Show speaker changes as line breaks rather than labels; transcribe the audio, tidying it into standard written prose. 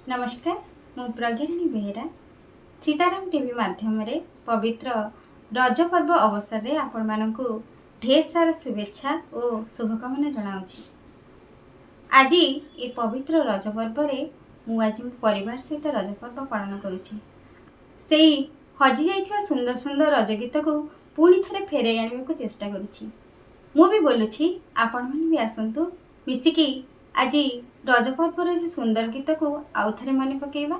नमस्कार मु प्रज्ञाराणी बेहेरा सीताराम टीवी माध्यम रे पवित्र रज पर्व अवसर रे आपण मानकु ढेर सारा शुभेच्छा और शुभकामना जनाऊँगी। आज ये पवित्र रज पर्व रे मु आज मो परिवार सहित रज पर्व पालन करुछि। सेई हजि जाइथिबा सुंदर सुंदर रज गीत को पुणी थरे फेराई आनिबा को चेष्टा करुछि। मु भी बोलुछि आपण मन भी आसंतु मिसिकी आज रज पर्वर से सुंदर गीत को आउ थे मन पकेबा।